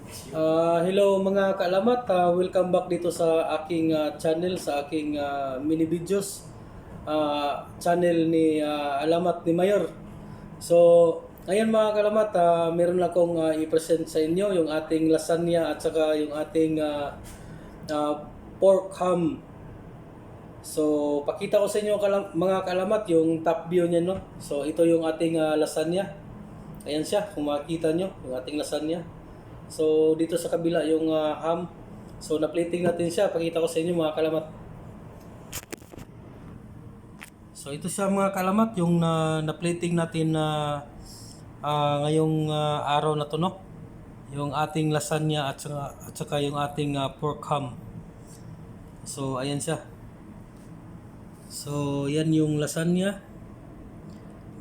Hello mga kaalamat, welcome back dito sa aking channel, sa aking mini videos channel ni Alamat ni Mayor. So, ngayon mga kaalamat, meron lang akong i-present sa inyo yung ating lasagna at saka yung ating pork ham. So, pakita ko sa inyo mga kaalamat yung top view niya, no? So, ito yung ating lasagna. Ayan siya, kung makikita nyo, yung ating lasagna. So, dito sa kabila yung ham. So, na-plating natin siya. Pakita ko sa inyo mga kalamat. So, ito siya mga kalamat, yung na-plating natin na ngayong araw na to, no? Yung ating lasagna at saka yung ating pork ham. So, ayan siya. So, yan yung lasagna.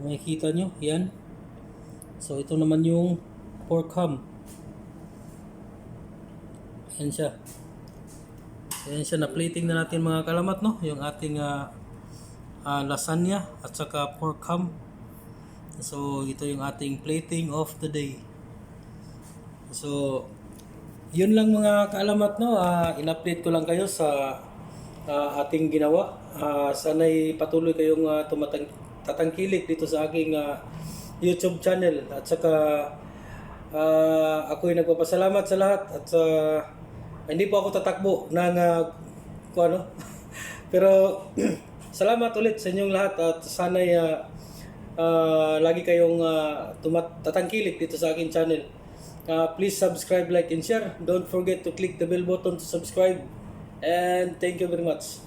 Makikita nyo, yan. So, ito naman yung pork ham. Ayan siya. Ayan siya, na-plating na natin mga kalamat, no? Yung ating lasagna at saka pork ham. So, ito yung ating plating of the day. So, yun lang mga kaalamat, no? In-update ko lang kayo sa ating ginawa. Sana'y patuloy kayong tatangkilik dito sa aking YouTube channel. At saka, ako'y nagpapasalamat sa lahat at hindi po ako tatakbo ng ano. Pero salamat ulit sa inyong lahat at sana'y lagi kayong tatangkilik dito sa aking channel. Please subscribe, like, and share. Don't forget to click the bell button to subscribe. And thank you very much.